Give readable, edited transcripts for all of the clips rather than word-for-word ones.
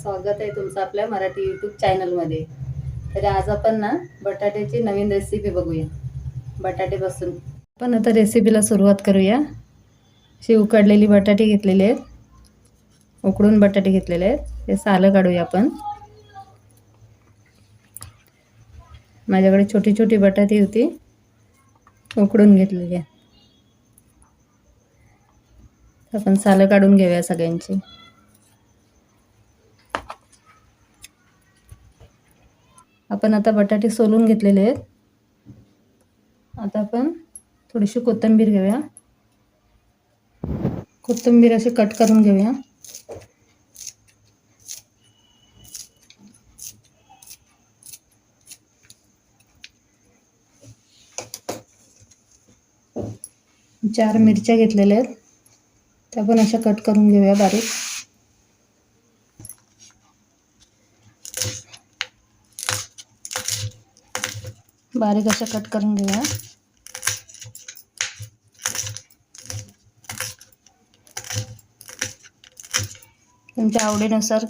स्वागत आहे तुमचं आपल्या मराठी यूट्यूब चॅनलमध्ये. तर आज आपण ना बटाट्याची नवीन रेसिपी बघूया. बटाट्यापासून आपण आता रेसिपीला सुरुवात करूया. अशी उकडलेली बटाटे घेतलेले आहेत, उकडून बटाटे घेतलेले आहेत. ते सालं काढूया आपण. माझ्याकडे छोटी छोटी बटाटी होती, उकडून घेतलेली आहे. आपण सालं काढून घेऊया सगळ्यांची. आपण आता बटाटे सोलून घेतलेले आहेत. आता आपण थोडीशी कोथिंबीर घेऊया. कोथिंबीर अशी कट करून घेऊया. चार मिरच्या घेतलेल्या आहेत, त्या पण अशा कट करून घेऊया बारीक. बारीक अशा कट करून घेऊया. तुमच्या आवडीनुसार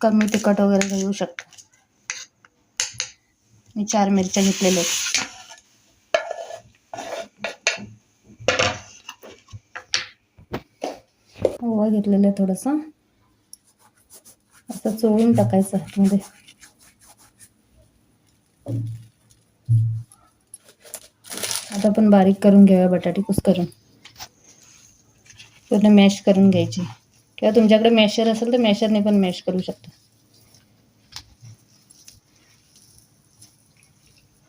कमी तिखट वगैरे घेऊ शकता. मी 4 मिरच्या घेतलेल्या आहेत. ओवा घेतलेला आहे थोडासा, असं चोळून टाकायचं मध्ये. आता आपण बारीक करून घेऊया बटाटे कुस्करून. पूर्ण मॅश करून घ्यायची, किंवा तुमच्याकडे मॅशर असेल तर मॅशरने पण मॅश करू शकता.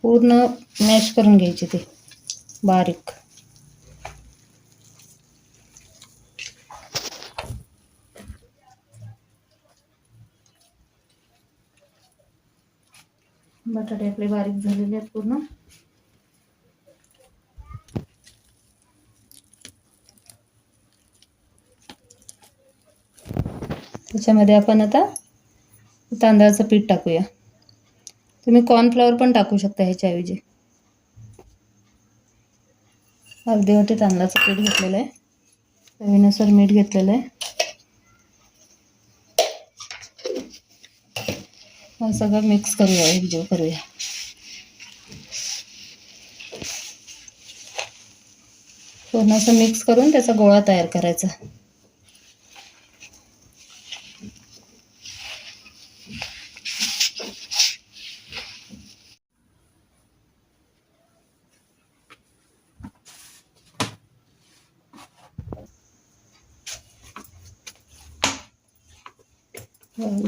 पूर्ण मॅश करून घ्यायची ते बारीक. बटाटे आपले बारीक झालेले आहेत पूर्ण. त्याच्यामध्ये आपण आता तांदळाचं पीठ टाकूया. तुम्ही कॉर्नफ्लॉवर पण टाकू शकता ह्याच्याऐवजी. अर्धी वाटी तांदळाचं पीठ घेतलेलं आहे. चवीनुसार मीठ घेतलेलं आहे. हे सगळं मिक्स करूया, एकजीव करूया. पूर्ण असं मिक्स करून त्याचा गोळा तयार करायचा.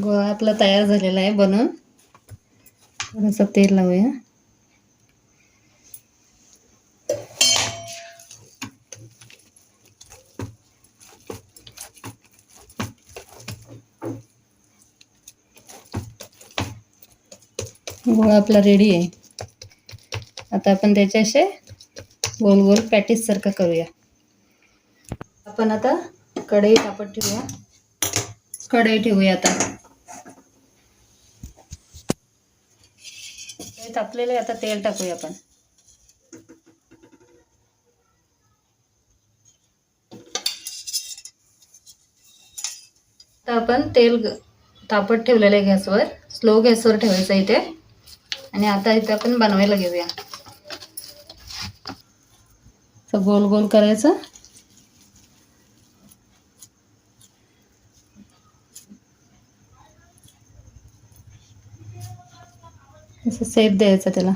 गोळा आपला तयार झालेला आहे बनवून. थोडंसं तेल लावूया. गोळा आपला रेडी आहे. आता आपण त्याचे असे गोल गोल पॅटीस सारखं करूया. आपण आता कढई तापत ठेवूया. कढई ठेवूया आता. ते तापलेले, आता तेल टाकूया आपण. आता आपण तेल तापत ठेवलेलं आहे गॅसवर. स्लो गॅसवर ठेवायचं इथे. आणि आता इथे आपण बनवायला घेऊया. असं गोल गोल करायचं. असं शेप द्यायचा त्याला.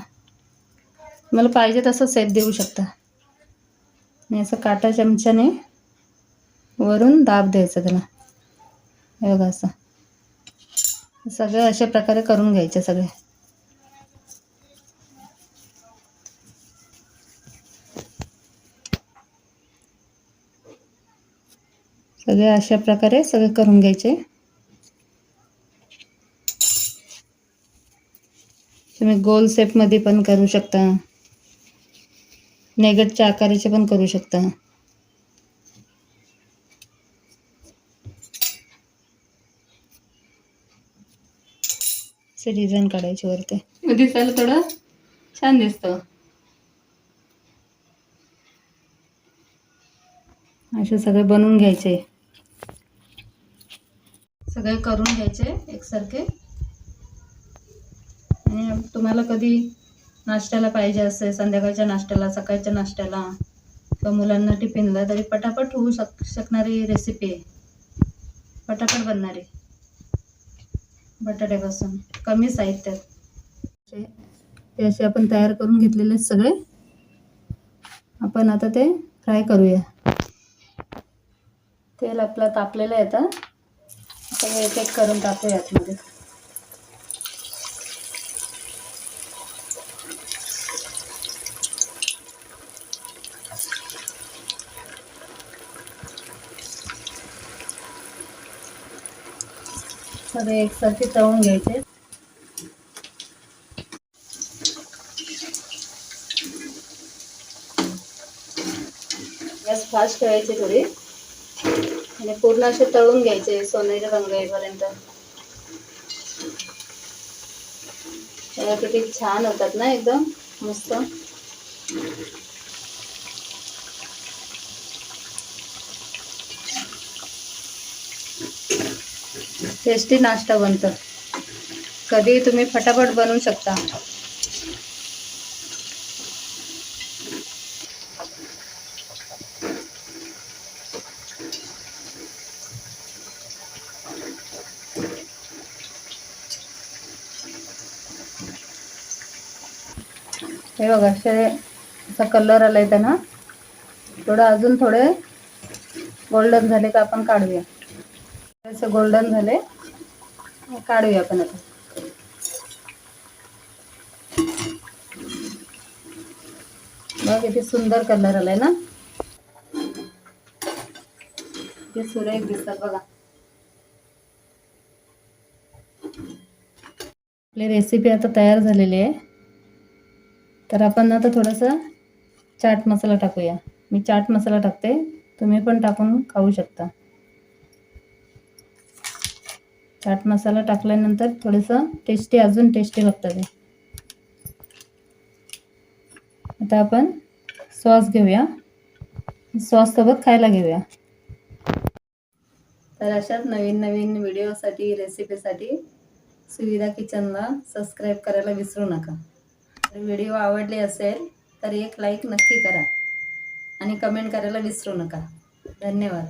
मला पाहिजे तसं शेप देऊ शकता. आणि असं काटा चमच्याने वरून दाब द्यायचा त्याला. हे बघा, असं सगळं अशा प्रकारे करून घ्यायचे सगळे. सगळे अशा प्रकारे सगळे करून घ्यायचे. तुम्ही गोल शेप मध्ये पण करू शकता, नेगेटच्या आकाराचे पण करू शकता. असे डिझाईन काढायचे वरती. दिसायला थोडं छान दिसतं. असे सगळे बनवून घ्यायचे. सगळे करून घ्यायचे एकसारखे. आणि तुम्हाला कधी नाश्त्याला पाहिजे असेल, संध्याकाळच्या नाश्त्याला, सकाळच्या नाश्त्याला किंवा मुलांना टिफिनला, तरी पटापट होऊ शकणारी रेसिपी आहे. पटापट बनणारी बटाट्यापासून कमी साहित्यात. ते असे आपण तयार करून घेतलेले सगळे. आपण आता ते फ्राय करूया. तेल आपलं तापलेलं आहे. आता सगळे एक एक करून टाकूया आतमध्ये. सगळे एकसारखे तळून घ्यायचे. गॅस फास्ट ठेवायची थोडी आणि पूर्ण असे तळून घ्यायचे सोनेरी रंग येईपर्यंत. किती छान होतात ना, एकदम मस्त. टेस्टी नाश्ता बनतो. कधी तुम्ही फटाफट बनवू शकता. हे बघा, असा कलर आलाय त्यांना. थोडं अजून थोडे गोल्डन झाले का आपण काढूया. असं गोल्डन झाले काढूया आपण आता. बघा किती सुंदर कलर आलाय ना. ते सुरेख दिसतात बघा. आपली रेसिपी आता तयार झालेली आहे. तर आपण आता थोडंसं चाट मसाला टाकूया. मी चाट मसाला टाकते, तुम्ही पण टाकून खाऊ शकता. चाट मसाला टाकल्यानंतर थोडंसं टेस्टी, अजून टेस्टी लागतं ते. आता आपण सॉस घेऊया. सॉस सोबत खायला घेऊया. तर अशाच नवीन नवीन व्हिडिओसाठी, रेसिपीसाठी सुविधा किचनला सबस्क्राईब करायला विसरू नका. व्हिडिओ आवडले असेल तर एक लाईक नक्की करा आणि कमेंट करायला विसरू नका. धन्यवाद.